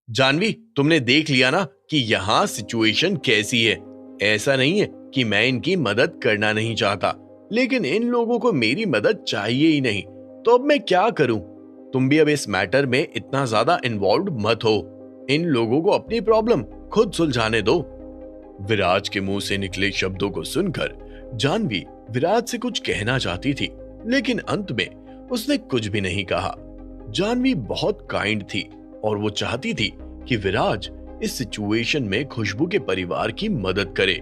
जानवी, तुमने देख लिया ना कि यहाँ सिचुएशन कैसी है। ऐसा नहीं है कि मैं इनकी मदद करना नहीं चाहता, लेकिन इन लोगों को मेरी मदद चाहिए ही नहीं। तो अब मैं क्या करूं? तुम भी अब इस मैटर में इतना ज्यादा इन्वॉल्व मत हो। इन लोगों को अपनी प्रॉब्लम खुद सुलझाने दो। विराज के मुंह से निकले शब्दों को सुनकर जानवी विराज से कुछ कहना चाहती थी, लेकिन अंत में उसने कुछ भी नहीं कहा। जानवी बहुत काइंड थी और वो चाहती थी कि विराज इस सिचुएशन में खुशबू के परिवार की मदद करे,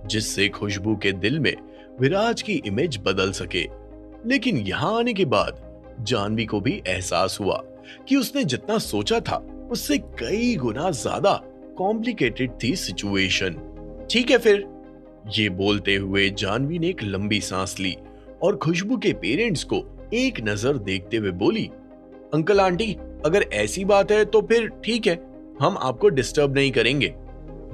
जिससे खुशबू के दिल में विराज की इमेज बदल सके। लेकिन यहाँ आने के बाद जानवी को भी एहसास हुआ कि उसने जितना सोचा था उससे कई गुना ज्यादा कॉम्प्लिकेटेड थी सिचुएशन। ठीक है फिर, ये बोलते हुए जानवी ने एक लंबी सांस ली और खुशबू के पेरेंट्स को एक नजर देखते हुए बोली, अंकल आंटी, अगर ऐसी बात है तो फिर ठीक है, हम आपको डिस्टर्ब नहीं करेंगे।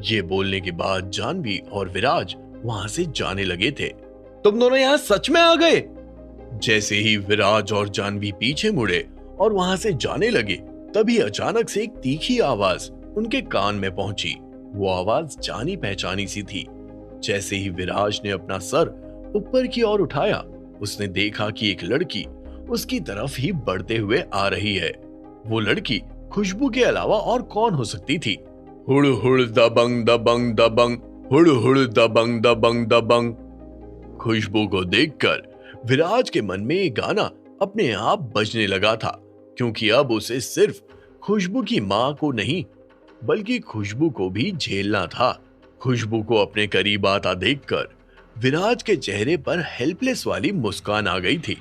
ये बोलने के बाद जानवी और विराज वहां से जाने लगे थे। तुम दोनों यहाँ सच में आ गए? जैसे ही विराज और जानवी पीछे मुड़े और वहां से जाने लगे, तभी अचानक से एक तीखी आवाज उनके कान में पहुंची। वो आवाज जानी पहचानी सी थी। जैसे ही विराज ने अपना सर ऊपर की ओर उठाया, उसने देखा कि एक लड़की उसकी तरफ ही बढ़ते हुए आ रही है। वो लड़की खुशबू के अलावा और कौन हो सकती थी? हुड़ हुड़ दबंग दबंग दबंग, हुड़ हुड़ दबंग दबंग दबंग। खुशबू को देखकर विराज के मन में ये गाना अपने आप बजने लगा था, क्योंकि अब उसे सिर्फ खुशबू की मां को नहीं बल्कि खुशबू को भी झेलना था। खुशबू को अपने करीब आता देखकर विराज के चेहरे पर हेल्पलेस वाली मुस्कान आ गई थी।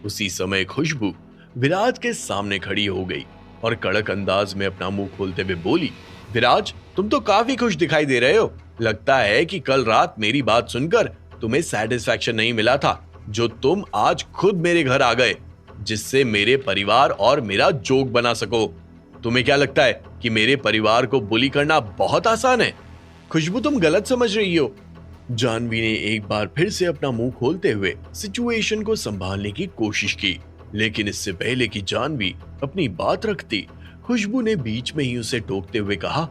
उसी समय खुशबू विराज के सामने खड़ी हो गई और कड़क अंदाज में अपना मुंह खोलते हुए बोली, विराज, तुम तो काफी खुश दिखाई दे रहे हो। लगता है कि कल रात मेरी बात सुनकर तुम्हें सैटिस्फैक्शन नहीं मिला था, जो तुम आज खुद मेरे घर आ गए, जिससे मेरे परिवार और मेरा जोक बना सको। तुम्हें क्या लगता है कि मेरे परिवार को बुली करना बहुत आसान है? खुशबू, तुम गलत समझ रही हो। जानवी ने एक बार फिर से अपना मुंह खोलते हुए सिचुएशन को संभालने की कोशिश की, लेकिन इससे पहले कि जानवी अपनी बात रखती, खुशबू ने बीच में ही उसे टोकते हुए कहा,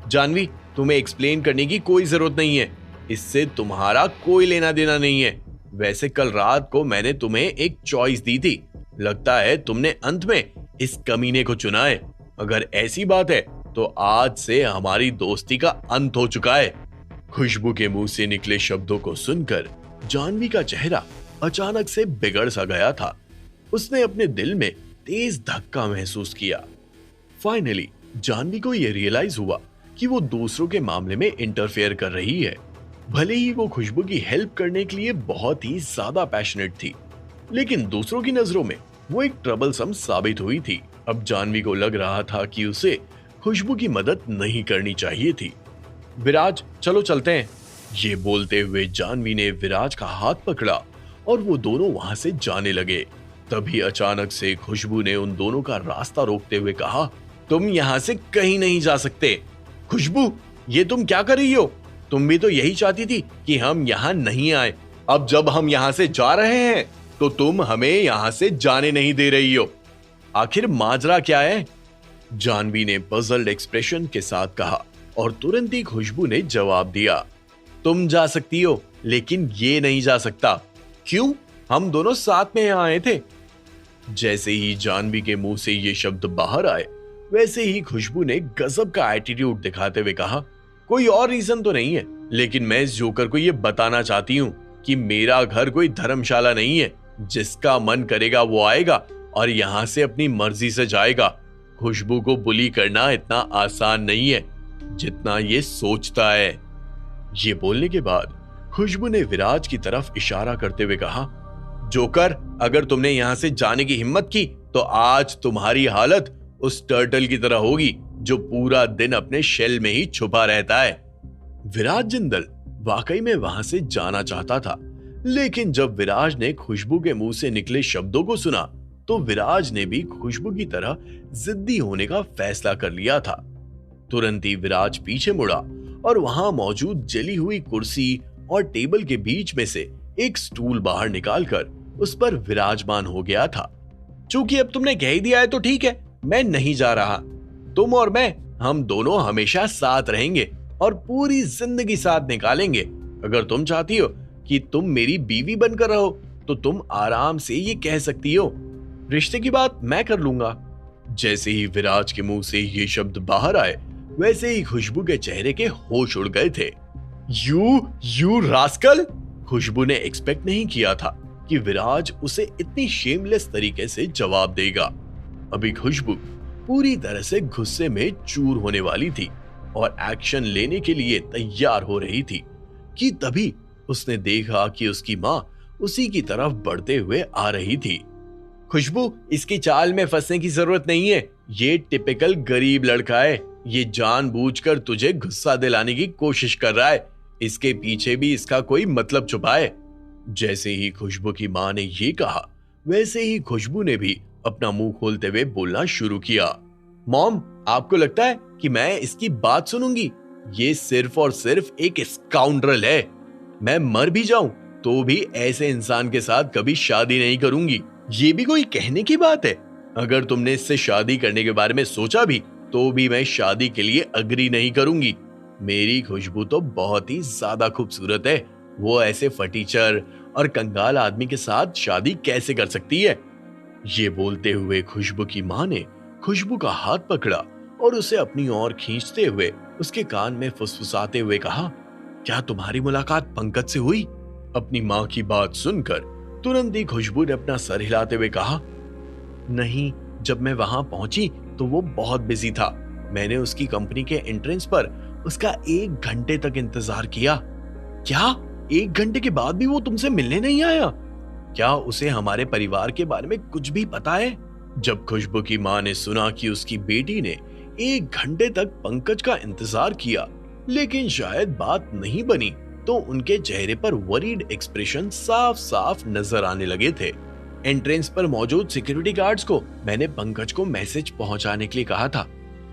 जानवी, तुम्हें एक्सप्लेन करने की कोई जरूरत नहीं है। इससे तुम्हारा कोई लेना देना नहीं है। वैसे कल रात को मैंने तुम्हें एक चॉइस दी थी। लगता है तुमने अंत में इस कमीने को चुना है। अगर ऐसी बात है तो आज से हमारी दोस्ती का अंत हो चुका है। खुशबू के मुंह से निकले शब्दों को सुनकर जानवी का चेहरा अचानक से बिगड़ सा गया था। उसने अपने दिल में तेज धक्का महसूस किया। फाइनली जानवी को यह रियलाइज हुआ कि वो दूसरों के मामले में इंटरफेयर कर रही है। भले ही वो खुशबू की हेल्प करने के लिए बहुत ही ज्यादा पैशनेट थी, लेकिन दूसरों की नजरों में वो एक ट्रबलसम साबित हुई थी। अब जानवी को लग रहा था कि उसे खुशबू की मदद नहीं करनी चाहिए थी। विराज, चलो चलते हैं। ये बोलते हुए जानवी ने विराज का हाथ पकड़ा और वो दोनों वहां से जाने लगे। तभी अचानक से खुशबू ने उन दोनों का रास्ता रोकते हुए कहा, तुम यहाँ से कहीं नहीं जा सकते। खुशबू, ये तुम क्या कर रही हो? तुम भी तो यही चाहती थी कि हम यहाँ नहीं आए। अब जब हम यहाँ से जा रहे हैं तो तुम हमें यहाँ से जाने नहीं दे रही हो। आखिर माजरा क्या है? जानवी ने पजल्ड एक्सप्रेशन के साथ कहा और तुरंत ही खुशबू ने जवाब दिया, तुम जा सकती हो, लेकिन ये नहीं जा सकता। क्यों? हम दोनों साथ में यहाँ आए थे। जैसे ही जानवी के मुंह से ये शब्द बाहर आए, वैसे ही खुशबू ने गजब का एटीट्यूड दिखाते हुए कहा, कोई और रीजन तो नहीं है, लेकिन मैं इस जोकर को ये बताना चाहती हूँ कि मेरा घर कोई धर्मशाला नहीं है। जिसका मन करेगा वो आएगा और यहाँ से अपनी मर्जी से जाएगा। खुशबू को बुली करना इतना आसान नहीं है जितना ये सोचता है। ये बोलने के बाद खुशबू ने विराज की तरफ इशारा करते हुए कहा, जोकर, अगर तुमने यहाँ से जाने की हिम्मत की तो आज तुम्हारी हालत उस टर्टल की तरह होगी जो पूरा दिन अपने शेल में ही छुपा रहता है। विराज जिंदल वाकई में वहां से जाना चाहता था, लेकिन जब विराज ने खुशबू के मुंह से निकले शब्दों को सुना तो विराज ने भी खुशबू की तरह जिद्दी होने का फैसला कर लिया था। तुरंत ही विराज पीछे मुड़ा और वहां मौजूद जली हुई कुर्सी और टेबल के बीच में से एक स्टूल बाहर निकालकर उस पर विराजमान हो गया था। चूंकि अब तुमने कह ही दिया है तो ठीक है, मैं नहीं जा रहा। तुम और मैं हम दोनों हमेशा साथ रहेंगे और पूरी जिंदगी साथ निकालेंगे। अगर तुम चाहती हो कि तुम मेरी बीवी बनकर रहो तो तुम आराम से ये कह सकती हो। रिश्ते की बात मैं कर लूंगा। जैसे ही विराज के मुंह से ये शब्द बाहर आए, वैसे ही खुशबू के चेहरे के होश उड़ गए थे। You rascal! खुशबू ने एक्सपेक्ट नहीं किया था कि विराज उसे इतनी शेमलेस तरीके से जवाब देगा। अभी खुशबू पूरी तरह से गुस्से में चूर होने वाली थी और एक्शन लेने के लिए तैयार हो रही थी कि तभी उसने देखा कि उसकी माँ उसी की तरफ बढ़ते हुए आ रही थी। खुशबू, इसकी चाल में फंसने की जरूरत नहीं है। ये टिपिकल गरीब लड़का है। ये जानबूझकर तुझे गुस्सा दिलाने की कोशिश कर रहा है। इसके पीछे भी इसका कोई मतलब छुपा है। जैसे ही खुशबू की माँ ने ये कहा, वैसे ही खुशबू ने भी अपना मुंह खोलते हुए बोलना शुरू किया। मॉम, आपको लगता है कि मैं इसकी बात सुनूंगी? ये सिर्फ और सिर्फ एक स्काउंड्रल है। मैं मर भी जाऊं तो भी ऐसे इंसान के साथ कभी शादी नहीं करूंगी। ये भी कोई कहने की बात है? अगर तुमने इससे शादी करने के बारे में सोचा भी तो भी मैं शादी के लिए अग्री नहीं करूंगी। मेरी खुशबू तो बहुत ही ज्यादा खूबसूरत है। वो ऐसे फटीचर और कंगाल आदमी के साथ शादी कैसे कर सकती है? ये बोलते हुए खुशबू की माँ ने खुशबू का हाथ पकड़ा और उसे अपनी ओर खींचते हुए उसके कान में फुसफुसाते हुए कहा, क्या तुम्हारी मुलाकात पंकज से हुई? अपनी माँ की बात सुनकर तुरंत ही खुशबू ने अपना सर हिलाते हुए कहा, नहीं, जब मैं वहां पहुंची तो वो बहुत बिजी था। मैंने उसकी कंपनी के एंट्रेंस पर उसका 1 घंटे तक इंतजार किया। क्या 1 घंटे के बाद भी वो तुमसे मिलने नहीं आया? क्या उसे हमारे परिवार के बारे में कुछ भी पता है? जब खुशबू की माँ ने सुना कि उसकी बेटी ने 1 घंटे तक पंकज का इंतजार किया लेकिन शायद बात नहीं बनी, तो उनके चेहरे पर वरीड एक्सप्रेशन साफ साफ नजर आने लगे थे। एंट्रेंस पर मौजूद सिक्योरिटी गार्ड्स को मैंने पंकज को मैसेज पहुंचाने के लिए कहा था।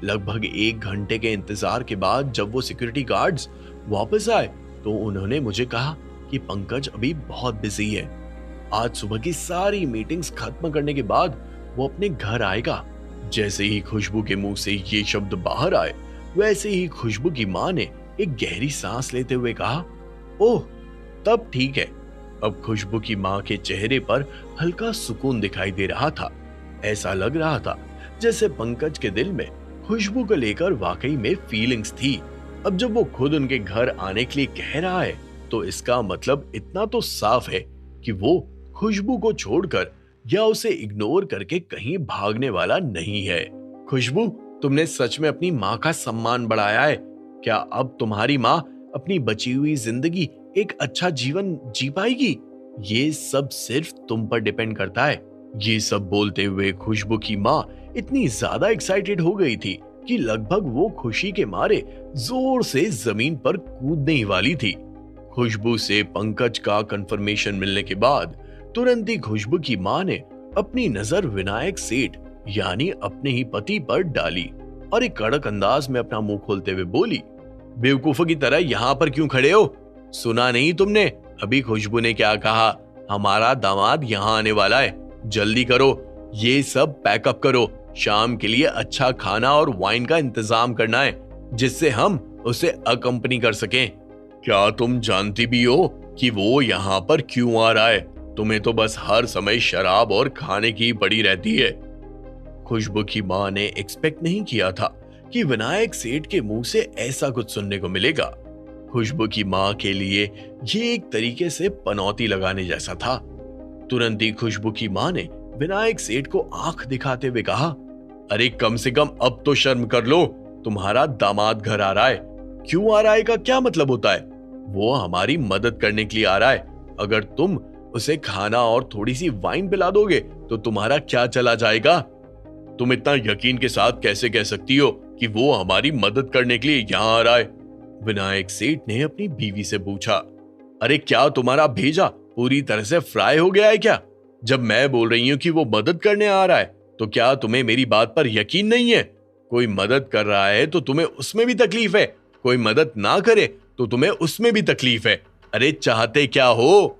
लगभग 1 घंटे के इंतजार के बाद जब वो सिक्योरिटी गार्ड्स वापस आए तो उन्होंने मुझे कहा कि पंकज अभी बहुत बिजी है। आज सुबह की सारी मीटिंग्स खत्म करने के बाद वो अपने घर आएगा। जैसे ही खुशबू के मुंह से ये शब्द बाहर आए, वैसे ही खुशबू की माँ ने एक गहरी सांस लेते हुए कहा, ओह, तब ठीक है। अब खुशबू की माँ के चेहरे पर हल्का सुकून दिखाई दे रहा था। ऐसा लग रहा था जैसे पंकज के दिल में खुशबू को लेकर वाकई में फीलिंग्स थी। अब जब वो खुद उनके घर आने के लिए कह रहा है तो इसका मतलब इतना तो साफ है कि वो खुशबू को छोड़कर या उसे इग्नोर करके कहीं भागने वाला नहीं है। खुशबू, तुमने सच में अपनी माँ का सम्मान बढ़ाया है। क्या अब तुम्हारी माँ अपनी बची हुई जिंदगी एक अच्छा जीवन जी पाएगी? ये सब सिर्फ तुम पर डिपेंड करता है। ये सब बोलते हुए खुशबू की माँ इतनी ज्यादा एक्साइटेड हो गई थी कि लगभग वो खुशी के मारे जोर से जमीन पर कूदने ही वाली थी। खुशबू से पंकज का कंफर्मेशन मिलने के बाद तुरंत ही खुशबू की माँ ने अपनी नजर विनायक सेठ यानी अपने ही पति पर डाली और एक कड़क अंदाज में अपना मुंह खोलते हुए बोली, बेवकूफों की तरह यहाँ पर क्यों खड़े हो? सुना नहीं तुमने अभी खुशबू ने क्या कहा? हमारा दामाद यहाँ आने वाला है। जल्दी करो, ये सब पैकअप करो। शाम के लिए अच्छा खाना और वाइन का इंतजाम करना है जिससे हम उसे अकंपनी कर सकें। क्या तुम जानती भी हो कि वो यहाँ पर क्यों आ रहा है? तुम्हें तो बस हर समय शराब और खाने की पड़ी रहती है। खुशबू की माँ ने एक्सपेक्ट नहीं किया था कि विनायक सेठ के मुंह से ऐसा कुछ सुनने को मिलेगा। खुशबू की माँ के लिए ये एक तरीके से पनौती लगाने जैसा था। तुरंत ही खुशबू की माँ ने विनायक सेठ को आंख दिखाते हुए कहा, अरे कम से कम अब तो शर्म कर लो। तुम्हारा दामाद घर आ रहा है। क्यों आ रहा है का क्या मतलब होता है? वो हमारी मदद करने के लिए आ रहा है। अगर तुम उसे खाना और थोड़ी सी वाइन पिला दोगे तो तुम्हारा क्या चला जाएगा? तुम इतना यकीन के साथ कैसे कह सकती हो कि वो हमारी मदद करने के लिए यहाँ आ रहा है? विनायक सेठ ने अपनी बीवी से पूछा। अरे क्या तुम्हारा भेजा पूरी तरह से फ्राई हो गया है क्या? जब मैं बोल रही हूँ कि वो मदद करने आ रहा है तो क्या तुम्हें मेरी बात पर यकीन नहीं है? कोई मदद कर रहा है तो तुम्हें उसमें भी तकलीफ है, कोई मदद ना करे तो तुम्हें उसमें भी तकलीफ है। अरे चाहते क्या हो?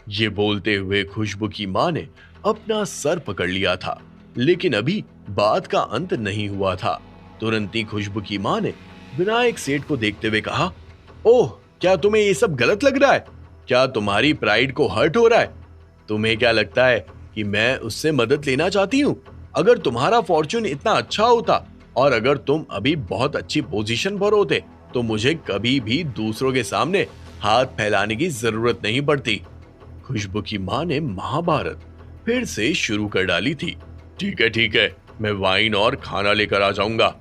ये बोलते हुए खुशबू की माँ ने अपना सर पकड़ लिया था, लेकिन अभी बात का अंत नहीं हुआ था। तुरंत ही खुशबू की माँ ने विनायक सेठ को देखते हुए कहा, ओह, क्या तुम्हें ये सब गलत लग रहा है? क्या तुम्हारी प्राइड को हर्ट हो रहा है? तुम्हें क्या लगता है कि मैं उससे मदद लेना चाहती हूँ? अगर तुम्हारा फॉर्च्यून इतना अच्छा होता और अगर तुम अभी बहुत अच्छी पोजीशन पर होते तो मुझे कभी भी दूसरों के सामने हाथ फैलाने की जरूरत नहीं पड़ती। खुशबू की माँ ने महाभारत फिर से शुरू कर डाली थी। ठीक है, मैं वाइन और खाना लेकर आ जाऊंगा।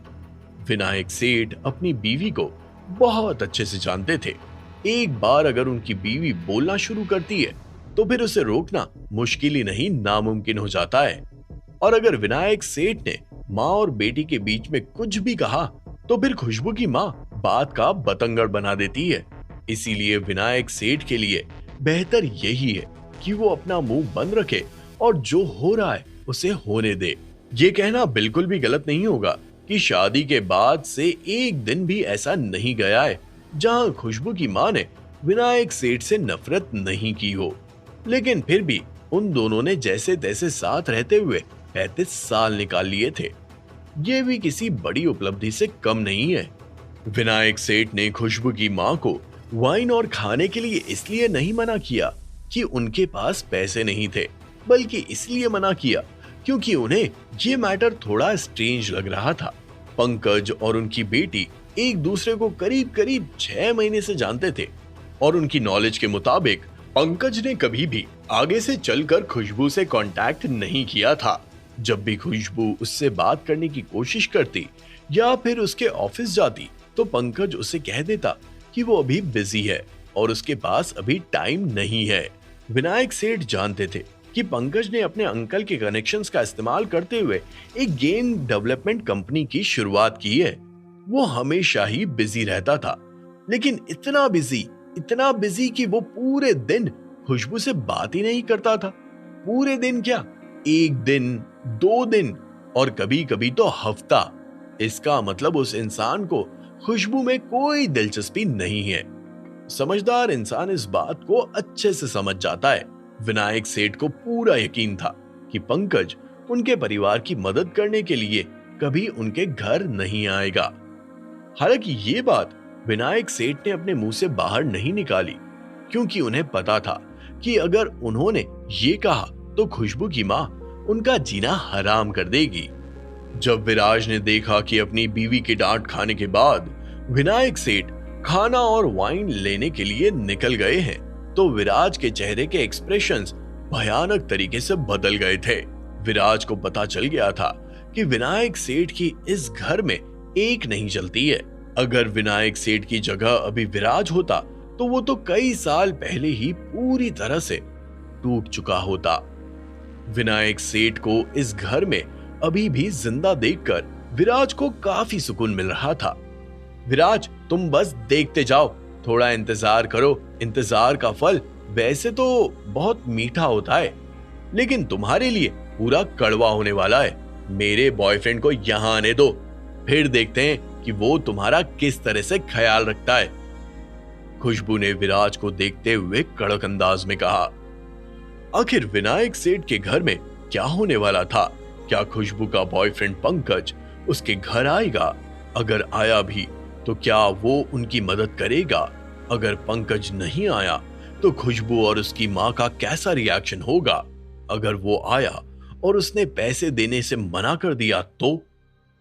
विनायक सेठ अपनी बीवी को बहुत अच्छे से जानते थे। एक बार अगर उनकी बीवी बोलना शुरू करती है तो फिर उसे रोकना मुश्किल ही नहीं नामुमकिन हो जाता है। और अगर विनायक सेठ ने माँ और बेटी के बीच में कुछ भी कहा तो फिर खुशबू की माँ बात का बतंगड़ बना देती है। इसीलिए विनायक सेठ के लिए बेहतर यही है कि वो अपना मुंह बंद रखे और जो हो रहा है उसे होने दे। ये कहना बिल्कुल भी गलत नहीं होगा कि शादी के बाद से एक दिन भी ऐसा नहीं गया है जहां खुशबू की माँ ने विनायक सेठ से नफरत नहीं की हो। लेकिन फिर भी उन दोनों ने जैसे तैसे साथ रहते हुए 35 साल निकाल लिए थे। ये भी किसी बड़ी उपलब्धि से कम नहीं है। विनायक सेठ ने खुशबू की माँ को वाइन और खाने के लिए इसलिए नहीं मना किया कि उनके पास पैसे नहीं थे, बल्कि इसलिए मना किया क्योंकि उन्हें ये मैटर थोड़ा स्ट्रेंज लग रहा था। पंकज और उनकी बेटी एक दूसरे को करीब करीब 6 महीने से जानते थे और उनकी नॉलेज के मुताबिक पंकज ने कभी भी आगे से चलकर खुशबू से कांटेक्ट नहीं किया था। जब भी खुशबू उससे बात करने की कोशिश करती या फिर उसके ऑफिस जाती तो पंकज उसे कह देता कि वो अभी बिजी है और उसके पास अभी टाइम नहीं है। विनायक सेठ जानते थे कि पंकज ने अपने अंकल के कनेक्शंस का इस्तेमाल करते हुए एक गेम डेवलपमेंट कंपनी की शुरुआत की है। वो हमेशा ही बिजी रहता था, लेकिन इतना बिजी कि वो पूरे दिन खुशबू से बात ही नहीं करता था। पूरे दिन क्या, एक दिन, 2 दिन और कभी कभी तो हफ्ता। इसका मतलब उस इंसान को खुशबू में कोई दिलचस्पी नहीं है। समझदार इंसान इस बात को अच्छे से समझ जाता है। विनायक सेठ को पूरा यकीन था कि पंकज उनके परिवार की मदद करने के लिए कभी उनके घर नहीं आएगा। हालांकि ये बात विनायक सेठ ने अपने मुंह से बाहर नहीं निकाली, क्योंकि उन्हें पता था कि अगर उन्होंने ये कहा तो खुशबू की माँ उनका जीना हराम कर देगी। जब विराज ने देखा कि अपनी बीवी की डांट खाने के बाद विनायक सेठ खाना और वाइन लेने के लिए निकल गए हैं, तो विराज के चेहरे के एक्सप्रेशंस भयानक तरीके से बदल गए थे। विराज को पता चल गया था कि विनायक सेठ की इस घर में एक नहीं चलती है। अगर विनायक सेठ की जगह अभी विराज होता तो वो तो कई साल पहले ही पूरी तरह से टूट चुका होता। विनायक सेठ को इस घर में अभी भी जिंदा देखकर विराज को काफी सुकून मिल रहा था। विराज, तुम बस देखते जाओ, थोड़ा इंतजार करो। इंतजार का फल वैसे तो बहुत मीठा होता है, लेकिन तुम्हारे लिए पूरा कड़वा होने वाला है। मेरे बॉयफ्रेंड को यहाँ आने दो, फिर देखते हैं कि वो तुम्हारा किस तरह से ख्याल रखता है। खुशबू ने विराज को देखते हुए कड़क अंदाज में कहा। आखिर विनायक सेठ के घर में क्या होने वाला था? क्या खुशबू का बॉयफ्रेंड पंकज उसके घर आएगा? अगर आया भी तो क्या वो उनकी मदद करेगा? अगर पंकज नहीं आया तो खुशबू और उसकी माँ का कैसा रिएक्शन होगा? अगर वो आया और उसने पैसे देने से मना कर दिया तो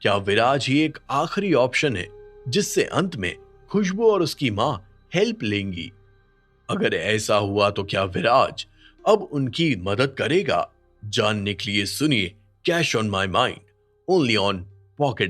क्या विराज ही एक आखिरी ऑप्शन है जिससे अंत में खुशबू और उसकी माँ हेल्प लेंगी? अगर ऐसा हुआ तो क्या विराज अब उनकी मदद करेगा? जानने के लिए सुनिए cash on my mind, only on pocket